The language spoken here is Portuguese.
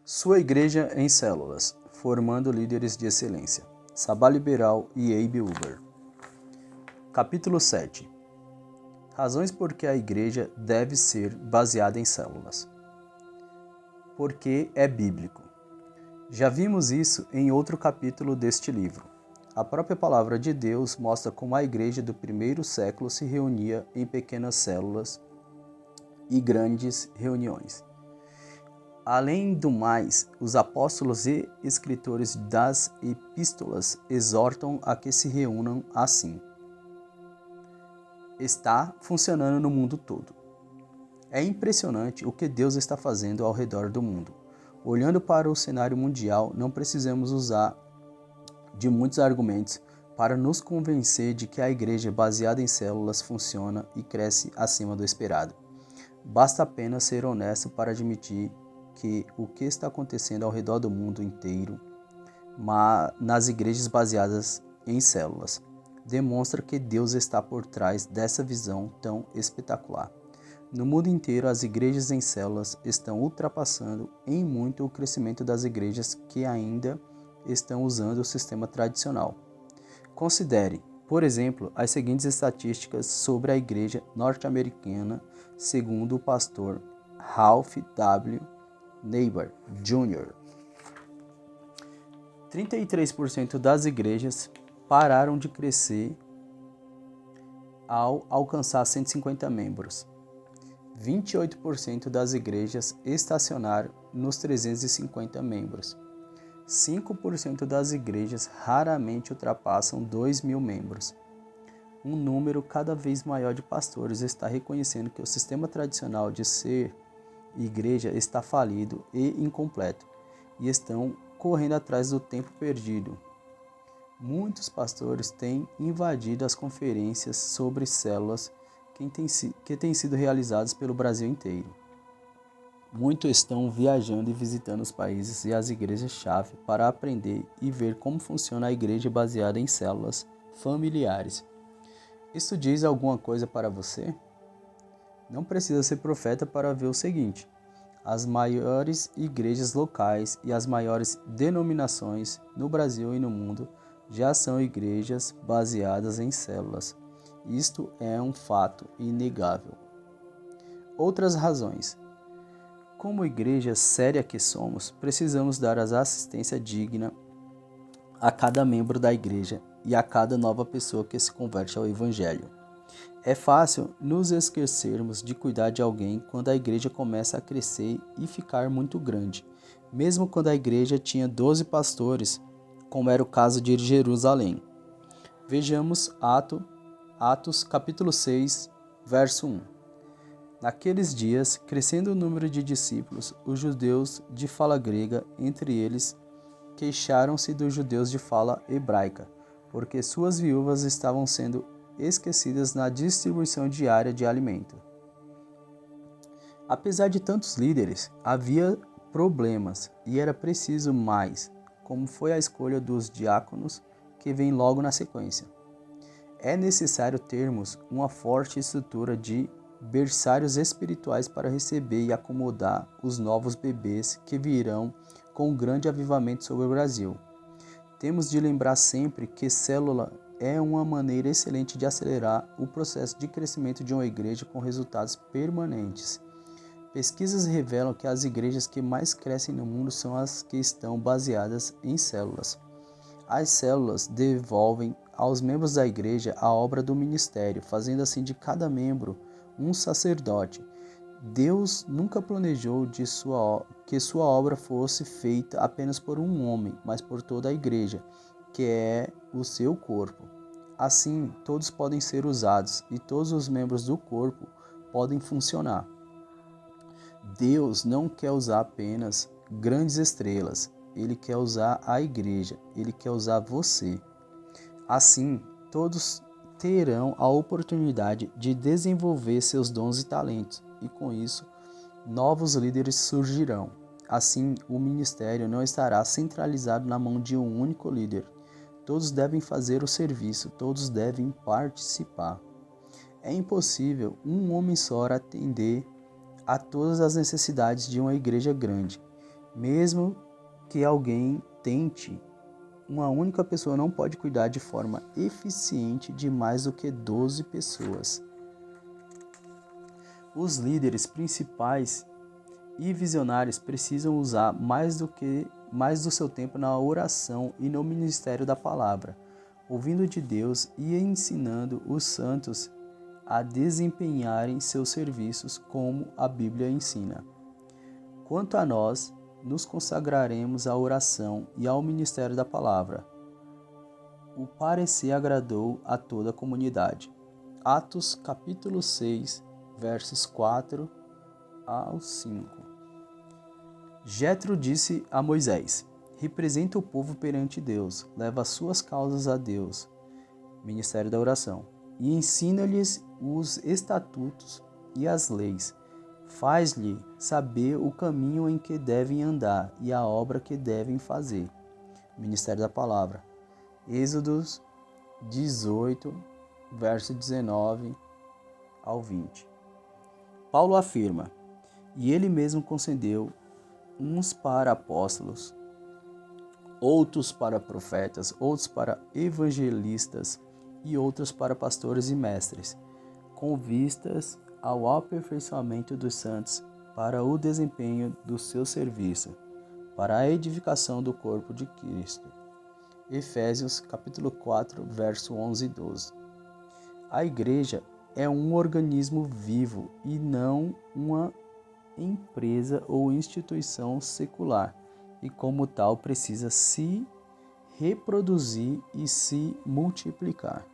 Sua igreja em células, formando líderes de excelência. Sabá Liberal e Abe Uber. Capítulo 7. Razões por que a igreja deve ser baseada em células. Porque é bíblico. Já vimos isso em outro capítulo deste livro. A própria palavra de Deus mostra como a igreja do primeiro século se reunia em pequenas células e grandes reuniões. Além do mais, os apóstolos e escritores das epístolas exortam a que se reúnam assim. Está funcionando no mundo todo. É impressionante o que Deus está fazendo ao redor do mundo. Olhando para o cenário mundial, não precisamos usar de muitos argumentos para nos convencer de que a igreja baseada em células funciona e cresce acima do esperado. Basta apenas ser honesto para admitir que o que está acontecendo ao redor do mundo inteiro, nas igrejas baseadas em células, demonstra que Deus está por trás dessa visão tão espetacular. No mundo inteiro, as igrejas em células estão ultrapassando em muito o crescimento das igrejas que ainda estão usando o sistema tradicional. Considere, por exemplo, as seguintes estatísticas sobre a igreja norte-americana, segundo o pastor Ralph W. Neighbor Jr. 33% das igrejas pararam de crescer ao alcançar 150 membros. 28% das igrejas estacionaram nos 350 membros. 5% das igrejas raramente ultrapassam 2.000 membros. Um número cada vez maior de pastores está reconhecendo que o sistema tradicional de ser igreja está falido e incompleto, e estão correndo atrás do tempo perdido. Muitos pastores têm invadido as conferências sobre células que têm sido realizadas pelo Brasil inteiro. Muitos estão viajando e visitando os países e as igrejas-chave para aprender e ver como funciona a igreja baseada em células familiares. Isso diz alguma coisa para você? Não precisa ser profeta para ver o seguinte: as maiores igrejas locais e as maiores denominações no Brasil e no mundo já são igrejas baseadas em células. Isto é um fato inegável. Outras razões. Como igreja séria que somos, precisamos dar a assistência digna a cada membro da igreja e a cada nova pessoa que se converte ao Evangelho. É fácil nos esquecermos de cuidar de alguém quando a igreja começa a crescer e ficar muito grande, mesmo quando a igreja tinha 12 pastores, como era o caso de Jerusalém. Vejamos Atos capítulo 6, verso 1. Naqueles dias, crescendo o número de discípulos, os judeus de fala grega, entre eles, queixaram-se dos judeus de fala hebraica, porque suas viúvas estavam sendo esquecidas na distribuição diária de alimento. Apesar de tantos líderes, havia problemas e era preciso mais, como foi a escolha dos diáconos, que vem logo na sequência. É necessário termos uma forte estrutura de berçários espirituais para receber e acomodar os novos bebês que virão com um grande avivamento sobre o Brasil. Temos de lembrar sempre que célula é uma maneira excelente de acelerar o processo de crescimento de uma igreja com resultados permanentes. Pesquisas revelam que as igrejas que mais crescem no mundo são as que estão baseadas em células. As células devolvem aos membros da igreja a obra do ministério, fazendo assim de cada membro um sacerdote. Deus nunca planejou que sua obra fosse feita apenas por um homem, mas por toda a igreja, que é o seu corpo. Assim, todos podem ser usados e todos os membros do corpo podem funcionar. Deus não quer usar apenas grandes estrelas, Ele quer usar a igreja, Ele quer usar você. Assim, todos terão a oportunidade de desenvolver seus dons e talentos, e com isso, novos líderes surgirão. Assim, o ministério não estará centralizado na mão de um único líder. Todos devem fazer o serviço, todos devem participar. É impossível um homem só atender a todas as necessidades de uma igreja grande. Mesmo que alguém tente, uma única pessoa não pode cuidar de forma eficiente de mais do que 12 pessoas. Os líderes principais e visionários precisam usar mais do seu tempo na oração e no ministério da palavra, ouvindo de Deus e ensinando os santos a desempenharem seus serviços como a Bíblia ensina. Quanto a nós, nos consagraremos à oração e ao ministério da palavra. O parecer agradou a toda a comunidade. Atos capítulo 6, versos 4 ao 5. Jetro disse a Moisés: representa o povo perante Deus, leva as suas causas a Deus, ministério da oração, e ensina-lhes os estatutos e as leis. Faz-lhe saber o caminho em que devem andar e a obra que devem fazer. Ministério da Palavra. Êxodos 18, verso 19 ao 20. Paulo afirma: e ele mesmo concedeu uns para apóstolos, outros para profetas, outros para evangelistas e outros para pastores e mestres, com vistas ao aperfeiçoamento dos santos para o desempenho do seu serviço, para a edificação do corpo de Cristo. Efésios capítulo 4, verso 11 e 12. A igreja é um organismo vivo e não uma empresa ou instituição secular, e como tal precisa se reproduzir e se multiplicar.